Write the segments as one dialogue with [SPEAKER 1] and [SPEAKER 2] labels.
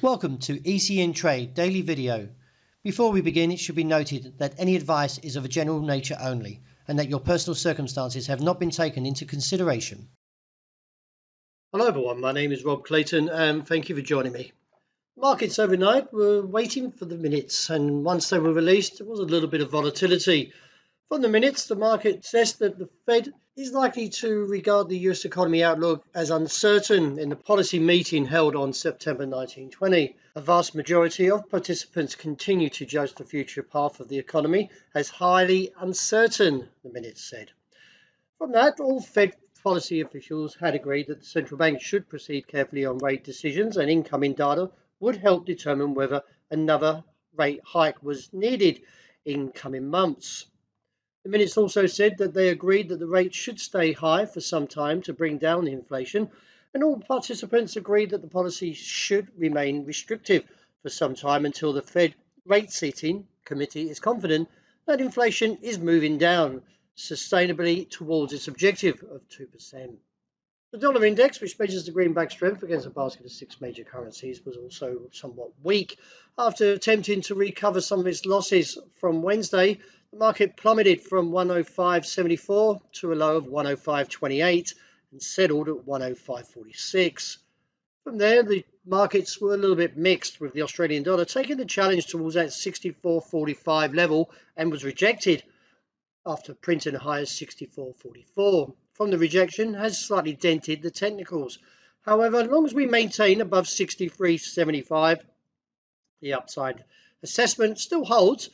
[SPEAKER 1] Welcome to ECN Trade Daily Video. Before we begin, it should be noted that any advice is of a general nature only and that your personal circumstances have not been taken into consideration. Hello everyone, my name is Rob Clayton and thank you for joining me. Markets overnight were waiting for the minutes, and once they were released there was a little bit of volatility. From the minutes, the market says that the Fed is likely to regard the US economy outlook as uncertain in the policy meeting held on September 1920. A vast majority of participants continue to judge the future path of the economy as highly uncertain, the minutes said. From that, all Fed policy officials had agreed that the central bank should proceed carefully on rate decisions, and incoming data would help determine whether another rate hike was needed in coming months. The minutes also said that they agreed that the rate should stay high for some time to bring down inflation, and all participants agreed that the policy should remain restrictive for some time until the Fed rate-setting committee is confident that inflation is moving down sustainably towards its objective of 2%. The dollar index, which measures the greenback strength against a basket of 6 major currencies, was also somewhat weak. After attempting to recover some of its losses from Wednesday, the market plummeted from 105.74 to a low of 105.28 and settled at 105.46. From there, the markets were a little bit mixed, with the Australian dollar taking the challenge towards that 64.45 level and was rejected after printing a high of 64.44. From the rejection has slightly dented the technicals. However, as long as we maintain above 63.75, the upside assessment still holds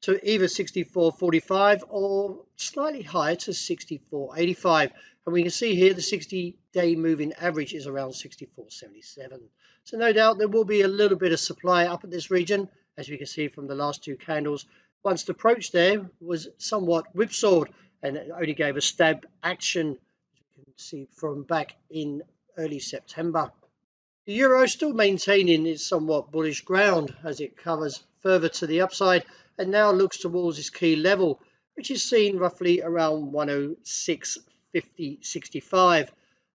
[SPEAKER 1] to either 64.45 or slightly higher to 64.85. And we can see here the 60-day moving average is around 64.77. So no doubt there will be a little bit of supply up at this region, as we can see from the last two candles. Once the approach there was somewhat whipsawed and it only gave a stab action, as you can see from back in early September. The euro still maintaining its somewhat bullish ground as it covers further to the upside and now looks towards its key level, which is seen roughly around 106.50.65.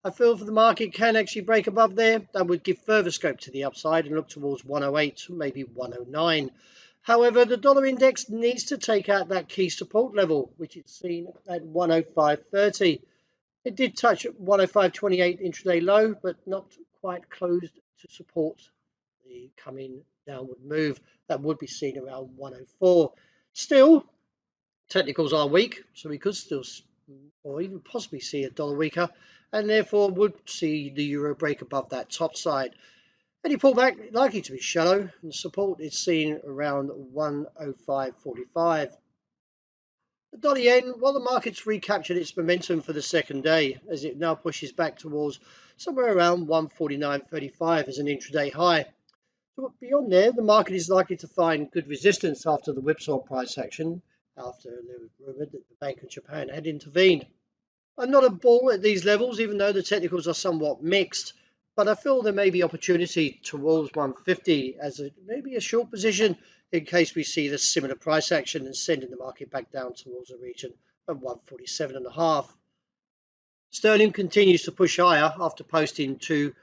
[SPEAKER 1] I feel if the market can actually break above there, that would give further scope to the upside and look towards 108, maybe 109. However, the dollar index needs to take out that key support level, which is seen at 105.30. It did touch 105.28 intraday low, but not quite closed to support the coming downward move. That would be seen around 104. Still, technicals are weak, so we could still, or even possibly see a dollar weaker, and therefore would see the euro break above that top side. Any pullback likely to be shallow, and support is seen around 105.45. The dollar yen, while the market's recaptured its momentum for the second day, as it now pushes back towards somewhere around 149.35 as an intraday high. But beyond there, the market is likely to find good resistance after the whipsaw price action, after there was rumoured that the Bank of Japan had intervened. I'm not a bull at these levels, even though the technicals are somewhat mixed, but I feel there may be opportunity towards 150 as maybe a short position in case we see the similar price action and sending the market back down towards a region of 147.5. Sterling continues to push higher after posting two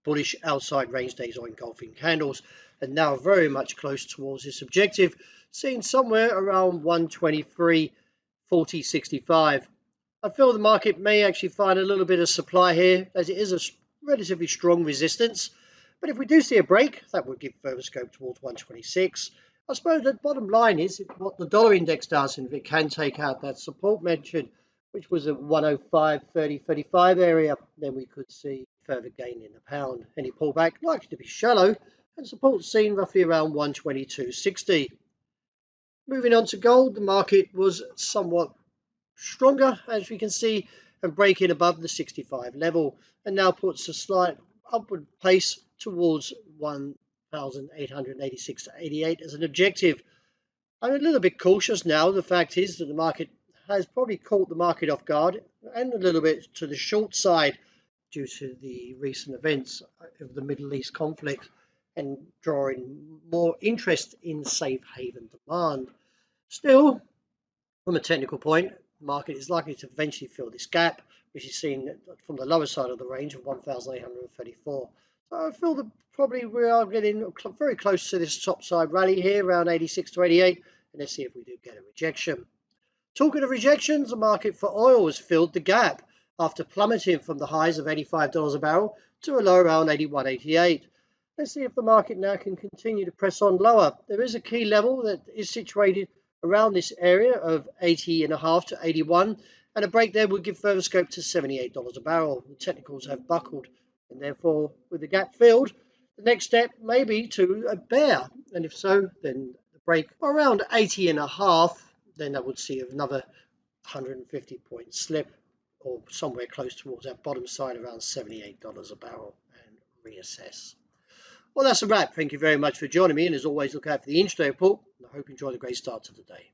[SPEAKER 1] bullish outside range days or engulfing candles, and now very much close towards this objective, seen somewhere around 123.40.65. I feel the market may actually find a little bit of supply here, as it is a relatively strong resistance, but if we do see a break, that would give further scope towards 126. I suppose the bottom line is what the dollar index does, and if it can take out that support mentioned, which was at 105.30.35 area, then we could see further gain in the pound. Any pullback likely to be shallow, and support seen roughly around 122.60. Moving on to gold, the market was somewhat stronger, as we can see, and breaking above the 65 level, and now puts a slight upward pace towards 1,886.88 as an objective. I'm a little bit cautious now. The fact is that the market has probably caught the market off guard and a little bit to the short side due to the recent events of the Middle East conflict and drawing more interest in safe haven demand. Still, from a technical point, the market is likely to eventually fill this gap, which is seen from the lower side of the range of 1,834. So I feel that probably we are getting very close to this top side rally here, around 86 to 88. And let's see if we do get a rejection. Talking of rejections, the market for oil has filled the gap after plummeting from the highs of $85 a barrel to a low around 81.88. Let's see if the market now can continue to press on lower. There is a key level that is situated around this area of 80.5 to 81, and a break there would give further scope to $78 a barrel. The technicals have buckled, and therefore, with the gap filled, the next step may be to a bear, and if so, then the break around 80.5, then that would see another 150 point slip, or somewhere close towards that bottom side around $78 a barrel, and reassess. Well, that's a wrap. Thank you very much for joining me, and as always, look out for the intraday report. I hope you enjoy the great start to the day.